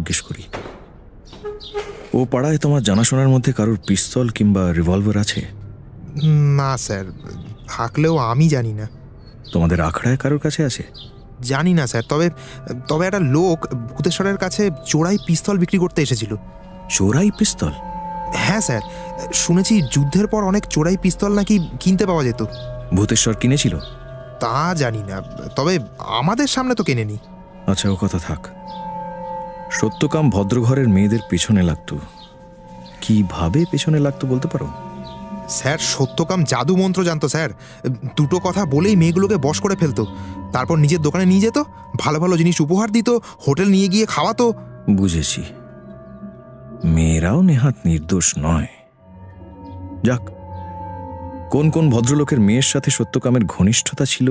জিজ্ঞেস করি, ও পাড়ায় তোমার জানাশোনার মধ্যে কারোর পিস্তল কিংবা রিভলভার আছে? না স্যার, থাকলেও আমি জানি না। তোমাদের আখড়ায় কারোর কাছে আছে? জানি না স্যার, তবে তবে একটা লোক ভূতেশ্বরের কাছে চোরাই পিস্তল বিক্রি করতে এসেছিল। চোরাই পিস্তল? হ্যাঁ স্যার, শুনেছি যুদ্ধের পর অনেক চোরাই পিস্তল নাকি কিনতে পাওয়া যেত। ভূতেশ্বর কিনেছিল? তা জানি না, তবে আমাদের সামনে তো কেনেনি। আচ্ছা, ও কথা থাক। সত্যকাম ভদ্রঘরের মেয়েদের পেছনে লাগতো, কিভাবে পেছনে লাগতো বলতে পারো? স্যার, সত্যকাম জাদু মন্ত্র জানতো স্যার। দুটো কথা বলেই মেয়েগুলোকে বশ করে ফেলতো, তারপর নিজের দোকানে নিয়ে যেত, ভালো ভালো জিনিস উপহার দিত, হোটেল নিয়ে গিয়ে খাওয়াতো। বুঝেছি, মেয়েরাও নেহাত নির্দোষ নয়। যাক, কোন কোন ভদ্রলোকের মেয়ের সাথে সত্যকামের ঘনিষ্ঠতা ছিল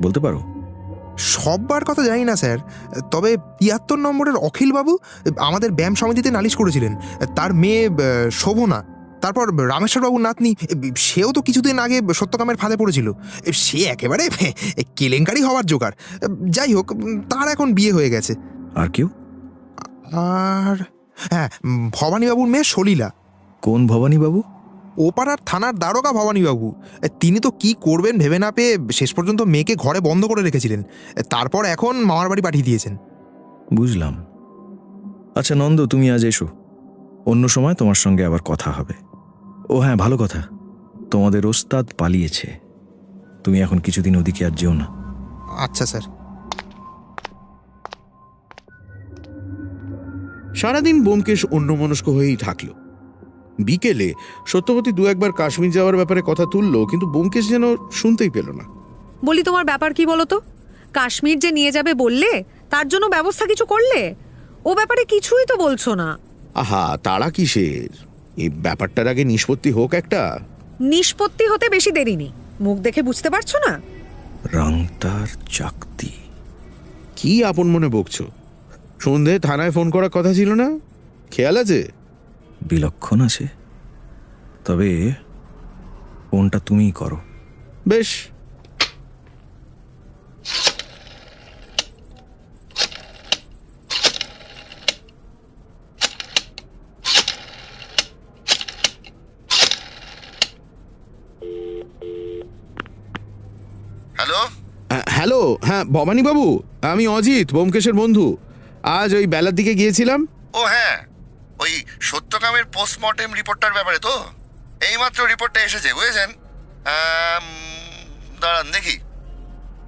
বলতে পারো? সববার কথা জানি না স্যার, তবে ৭৩ নম্বরের অখিলবাবু আমাদের ব্যায়াম সমিতিতে নালিশ করেছিলেন। তার মেয়ে শোভনা, তারপর রামেশ্বরবাবুর নাতনি, সেও তো কিছুদিন আগে সত্যকামের ফাঁদে পড়েছিল। সে একেবারে কেলেঙ্কারি হওয়ার জোগাড়। যাই হোক, তার এখন বিয়ে হয়ে গেছে। আর কেউ? আর হ্যাঁ, ভবানীবাবুর মেয়ে সলিলা। কোন ভবানীবাবু? ওপাড়ার থানার দারোগা ভবানীবাবু। তিনি তো কি করবেন ভেবে না পেয়ে শেষ পর্যন্ত মেয়েকে ঘরে বন্ধ করে রেখেছিলেন, তারপর এখন মামার বাড়ি পাঠিয়ে দিয়েছেন। বুঝলাম। আচ্ছা নন্দ, তুমি আজ এসো, অন্য সময় তোমার সঙ্গে আবার কথা হবে। ও হ্যাঁ, ভালো কথা, তোমাদের ওস্তাদ পালিয়েছে, তুমি এখন কিছুদিন ওদিকে আর যেও না। আচ্ছা স্যার। সারাদিন ব্যোমকেশ অন্যমনস্ক হয়েই থাকল। বিকেলে সত্যবতী দু একবার কাশ্মীর যাওয়ার ব্যাপারে কথা তুলল, কিন্তু ব্যোমকেশ যেন শুনতেই পেল না। বলি, তোমার ব্যাপার কি বলো তো? কাশ্মীর যে নিয়ে যাবে বললে, তার জন্য ব্যবস্থা কিছু করলে? ও ব্যাপারে কিছুই তো বলছো না। আহা, তারা কিসের? এই ব্যাপারটার আগে নিষ্পত্তি হোক একটা। নিষ্পত্তি হতে বেশি দেরি নেই, মুখ দেখে বুঝতে পারছো না? রাংতার চাকতি? কি আপন মনে বকছো? সন্ধে থানায় ফোন করার কথা ছিল না? খেয়াল আছে? বিলক্ষণ আছে, তবে ফোনটা তুমিই করো। বেশ। হ্যালো হ্যালো, হ্যাঁ ভবানীবাবু, আমি অজিত, ব্যোমকেশের বন্ধু। আজ ওই বেলার দিকে গিয়েছিলাম। ও হ্যাঁ, ওই সত্যকামের পোস্টমর্টেম রিপোর্টটার ব্যাপারে তো এইমাত্র রিপোর্টটা এসেছে, বুঝেছেন? দাঁড়ান দেখি।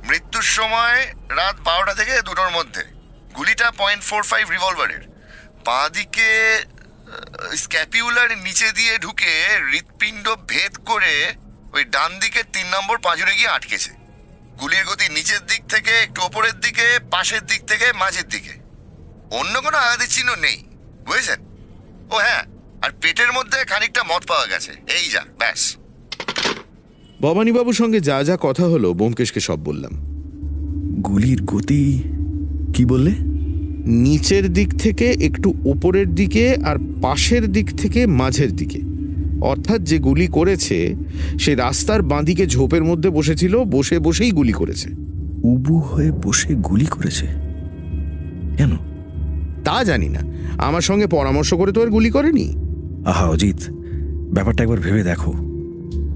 মৃত্যুর সময় রাত 12টা থেকে 2টোর মধ্যে। গুলিটা .45 রিভলভারের, বাঁ দিকে স্ক্যাপিউলার নিচে দিয়ে ঢুকে হৃৎপিণ্ড ভেদ করে ওই ডান দিকের 3 নম্বর পাঁজরে গিয়ে আটকেছে। গুলির গতি নিচের দিক থেকে একটু ওপরের দিকে, পাশের দিক থেকে মাঝের দিকে, অন্য কোনো আঘাতের চিহ্ন নেই, বুঝেছেন? ও হ্যাঁ, আর পেটের মধ্যে খানিকটা মদ পাওয়া গেছে, এই যা, ব্যাস। ভবানীবাবুর সঙ্গে যা যা কথা হলো ব্যোমকেশকে সব বললাম। গুলির গতি কি বললে? নিচের দিক থেকে একটু ওপরের দিকে আর পাশের দিক থেকে মাঝের দিকে। অর্থাৎ যে গুলি করেছে সে রাস্তার বাঁদিকে ঝোপের মধ্যে বসেছিল, বসে বসেই গুলি করেছে। উবু হয়ে বসে গুলি করেছে? কেন? তা জানি না, আমার সঙ্গে পরামর্শ করে তো আর গুলি করেনি। আহা অজিত, ব্যাপারটা একবার ভেবে দেখো।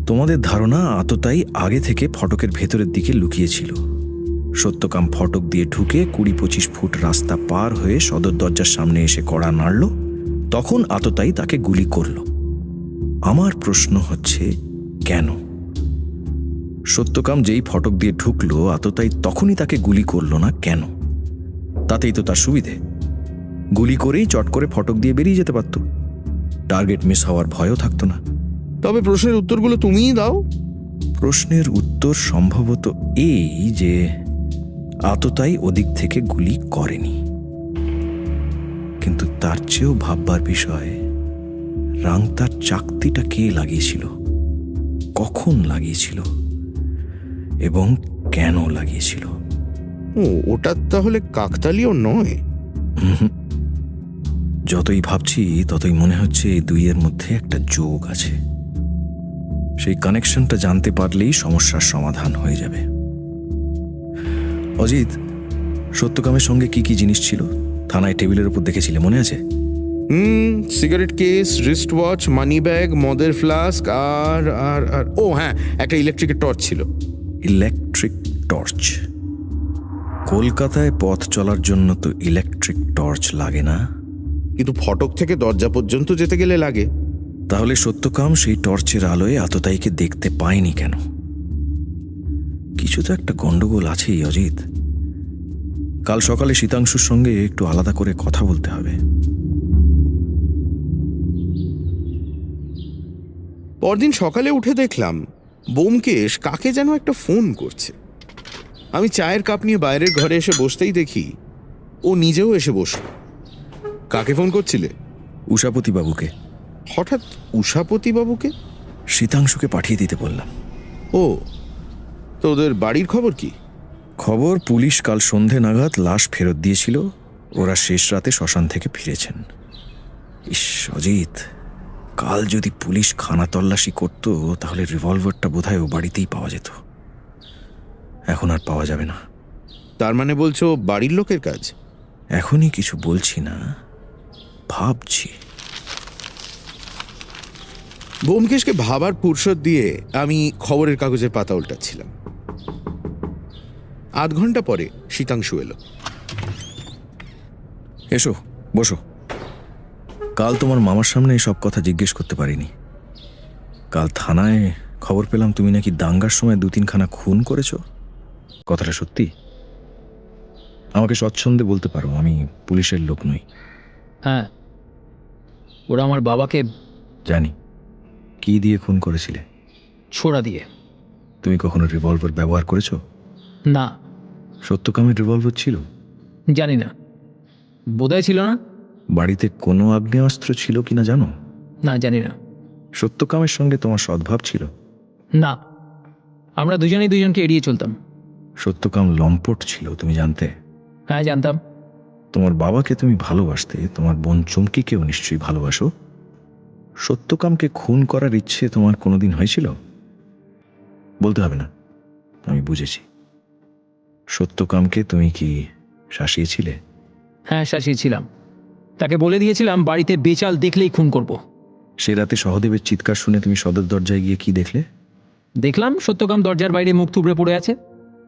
তোমাদের ধারণা আততায়ী আগে থেকে ফটকের ভেতরের দিকে লুকিয়েছিল। সত্যকাম ফটক দিয়ে ঢুকে 20-25 ফুট রাস্তা পার হয়ে সদর দরজার সামনে এসে কড়া নাড়ল, তখন আততায়ী তাকে গুলি করল। আমার প্রশ্ন হচ্ছে, কেন? সত্যকাম যেই ফটক দিয়ে ঢুকলো, আততায়ী তখনই তাকে গুলি করলো না কেন? তাতেই তো তার সুবিধে, গুলি করেই চট করে ফটক দিয়ে বেরিয়ে যেতে পারত, টার্গেট মিস হওয়ার ভয়ও থাকতো না। তবে প্রশ্নের উত্তরগুলো তুমিই দাও। প্রশ্নের উত্তর সম্ভবত এই যে আততায়ী ওদিক থেকে গুলি করেনি, কিন্তু তার চেয়েও ভাববার বিষয়, রাংতার চাকতিটা কে লাগিয়েছিল, কখন লাগিয়েছিল এবং কেন লাগিয়েছিল? ওটা তাহলে কাকতালীয় নয়? যতই ভাবছি ততই মনে হচ্ছে এই দুইয়ের মধ্যে একটা যোগ আছে। সেই কানেকশনটা জানতে পারলেই সমস্যার সমাধান হয়ে যাবে। অজিত, সত্যকামের সঙ্গে কি কি জিনিস ছিল থানায় টেবিলের উপর দেখেছিলে, মনে আছে? Cigarette case, wrist watch, money bag, মদের ফ্লাস্ক আর আর আর ও হ্যাঁ, একটা ইলেকট্রিকের টর্চ ছিল। Electric torch? কলকাতায় পথ চলার জন্য তো ইলেকট্রিক টর্চ লাগে না। কিন্তু ফটক থেকে দরজা পর্যন্ত যেতে গেলে লাগে। তাহলে সত্যকাম সেই টর্চের আলোয় আততায়ীকে দেখতে পায়নি কেন? কিছু তো একটা গন্ডগোল আছেই অজিত। কাল সকালে শীতাংশুর সঙ্গে একটু আলাদা করে কথা বলতে হবে। পরদিন সকালে উঠে দেখলাম ব্যোমকেশ কাকে যেন একটা ফোন করছে। আমি চায়ের কাপ নিয়ে বাইরের ঘরে এসে বসতেই দেখি ও নিজেও এসে বসল। কাকে ফোন করছিলে? উষাপতি বাবুকে। হঠাৎ উষাপতি বাবুকে? শীতাংশুকে পাঠিয়ে দিতে বললাম। ও, তো ওদের বাড়ির খবর কি? খবর, পুলিশ কাল সন্ধে নাগাদ লাশ ফেরত দিয়েছিল। ওরা শেষ রাতে শ্মশান থেকে ফিরেছেন। ইস অজিত, কাল যদি পুলিশ খানা তল্লাশি করতো তাহলে রিভলভারটা বোধহয় ও বাড়িতেই পাওয়া যেত। এখন আর পাওয়া যাবে না। তার মানে বলছো বাড়ির লোকের কাজ? এখনই কিছু বলছি না, ভাবছি। ব্যোমকেশকে ভাবার ফুরসত দিয়ে আমি খবরের কাগজের পাতা উল্টাচ্ছিলাম। আধ ঘন্টা পরে শীতাংশু এলো। এসো, বসো। কাল তোমার মামার সামনে সব কথা জিজ্ঞেস করতে পারিনি। কাল থানায় খবর পেলাম তুমি নাকি দাঙ্গার সময় 2-3খানা খুন করেছো। কথাটা সত্যি? আমাকে স্বচ্ছন্দে বলতে পারো, আমি পুলিশের লোক নই। হ্যাঁ, ওরা আমার বাবাকে জানি। কি দিয়ে খুন করেছিলে? ছোড়া দিয়ে। তুমি কখনো রিভলভার ব্যবহার করেছো? না, সত্যকামের রিভলভার ছিল? জানি না, বোধহয় ছিল না। বাড়িতে কোনো আগ্নেয়াস্ত্র ছিল কিনা জানো? না, জানি না। সত্যকামের সঙ্গে তোমার সদ্ভাব ছিল? না, আমরা দুজনেই দুজনকে এড়িয়ে চলতাম। সত্যকাম লম্পট ছিল, তুমি জানতে? হ্যাঁ, জানতাম। তোমার বাবাকে তুমি ভালোবাসতে, তোমার বোন চুমকিকেও নিশ্চয়ই ভালোবাসো। সত্যকামকে খুন করার ইচ্ছে তোমার কোনোদিন হয়েছিল? বলতে হবে না, আমি বুঝেছি। সত্যকামকে তুমি কি শাসিয়েছিলে? হ্যাঁ, শাসিয়েছিলাম। তাকে বলে দিয়েছিলাম বাড়িতে বেচাল দেখলেই খুন করব। সে রাতে সহদেবের চিৎকার শুনে তুমি সদর দরজায় গিয়ে কি দেখলে? দেখলাম সত্যকাম দরজার বাইরে মুখ থুবড়ে পড়ে আছে।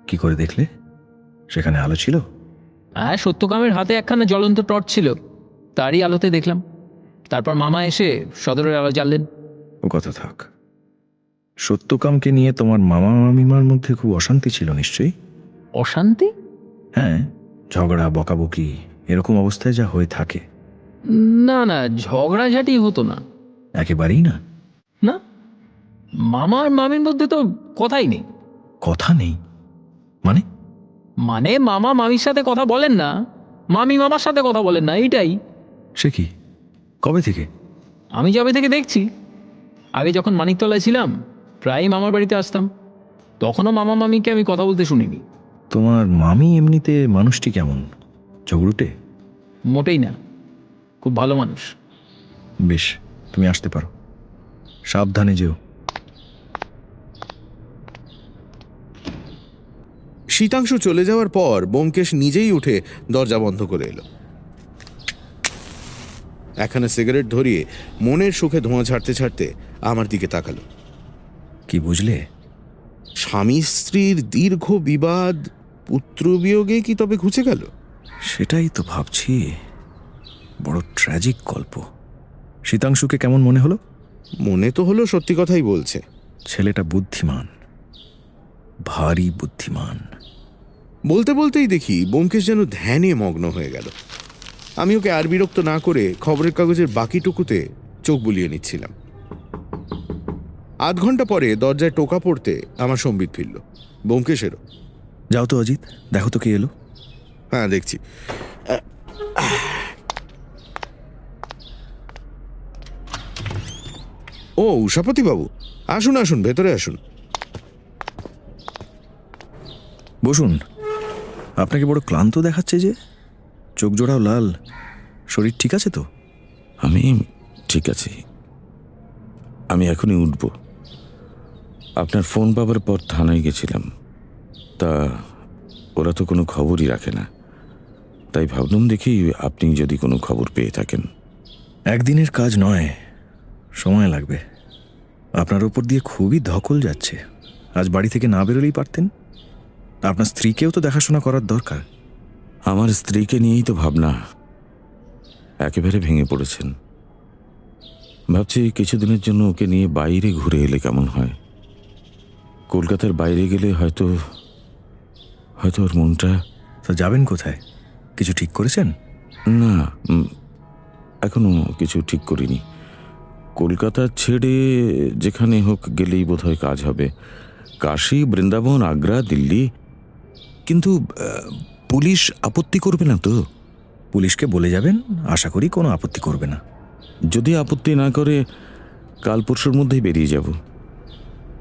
কি করে দেখলে? সেখানে আলো ছিল? হ্যাঁ, সত্যকামের হাতে একখানা জ্বলন্ত টর্চ ছিল, তারই আলোতে দেখলাম। তারপর মামা এসে সদরের আলো জ্বাললেন। ও কথা থাক। সত্যকামকে নিয়ে তোমার মামা মামিমার মধ্যে খুব অশান্তি ছিল নিশ্চয়ই? অশান্তি? হ্যাঁ, ঝগড়া বকাবকি এরকম অবস্থায় যা হয়ে থাকে। না না, ঝগড়াঝাটি হতো না। একেবারেই না? না, মামা আর মামির মধ্যে তো কথাই নেই। কথা নেই মানে? মানে মামা মামির সাথে কথা বলেন না, মামি মামার সাথে কথা বলেন না, এইটাই। সে কি? কবে থেকে? আমি যবে থেকে দেখছি। আগে যখন মানিকতলায় ছিলাম প্রায়ই মামার বাড়িতে আসতাম, তখনও মামা মামিকে আমি কথা বলতে শুনিনি। তোমার মামি এমনিতে মানুষটি কেমন? ঝগড়ুটে? মোটেই না, খুব ভালো মানুষ। বেশ, তুমি আসতে পারো। সাবধানে যেও। শীতাংশু চলে যাওয়ার পর ব্যোমকেশ নিজেই উঠে দরজা বন্ধ করে এলো। একখানা সিগারেট ধরিয়ে মনের সুখে ধোঁয়া ছাড়তে ছাড়তে আমার দিকে তাকালো। কি বুঝলে? স্বামী স্ত্রীর দীর্ঘ বিবাদ পুত্রবিয়োগে কি তবে ঘুচে গেল? সেটাই তো ভাবছি। বড় ট্র্যাজিক গল্প। শীতাংশুকে কেমন মনে হলো? মনে তো হলো সত্যি কথাই বলছে। ছেলেটা বুদ্ধিমান, ভারী বুদ্ধিমান। বলতে বলতেই দেখি ব্যোমকেশ যেন ধ্যানে মগ্ন হয়ে গেল। আমি ওকে আর বিরক্ত না করে খবরের কাগজের বাকিটুকুতে চোখ বুলিয়ে নিচ্ছিলাম। আধ ঘন্টা পরে দরজায় টোকা পড়তে আমার সম্বিত ফিরল, ব্যোমকেশেরও। যাও তো অজিত, দেখো তো কে এলো। হ্যাঁ, দেখছি। ও, উষাপতি বাবু, আসুন আসুন, ভেতরে আসুন। বসুন। আপনাকে বড় ক্লান্ত দেখাচ্ছে যে, চোখ জোড়াও লাল। শরীর ঠিক আছে তো? আমি ঠিক আছি। আমি এখনই উঠব। আপনার ফোন পাবার পর থানায় গেছিলাম, তা ওরা তো কোনো খবরই রাখে না। তাই ভাবলাম দেখি আপনি যদি কোনো খবর পেয়ে থাকেন। একদিনের কাজ নয়, সময় লাগবে। আপনার ওপর দিয়ে খুবই ধকল যাচ্ছে। আজ বাড়ি থেকে না বেরোলেই পারতেন। আপনার স্ত্রীকেও তো দেখাশোনা করার দরকার। আমার স্ত্রীকে নিয়েই তো ভাবনা। একেবারে ভেঙে পড়েছেন। ভাবছি কিছুদিনের জন্য ওকে নিয়ে বাইরে ঘুরে এলে কেমন হয়। কলকাতার বাইরে গেলে হয়তো হয়তো ওর মনটা। তো যাবেন কোথায়? কিছু ঠিক করেছেন? না, এখনো কিছু ঠিক করিনি। কলকাতা ছেড়ে যেখানে হোক গেলেই বোধহয় কাজ হবে। কাশী, বৃন্দাবন, আগ্রা, দিল্লি। কিন্তু পুলিশ আপত্তি করবে না তো? পুলিশকে বলে যাবেন, আশা করি কোনো আপত্তি করবে না। যদি আপত্তি না করে কাল পরশুর মধ্যেই বেরিয়ে যাব।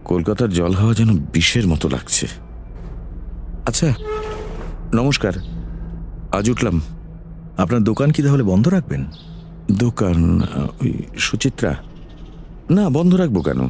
কলকাতার জল হাওয়া যেন বিষের মতো লাগছে। আচ্ছা, নমস্কার, আজ উঠলাম। আপনার দোকান কি তাহলে বন্ধ রাখবেন? দোকান ওই সুচিত্রা? না, বন্ধ রাখবো কেন?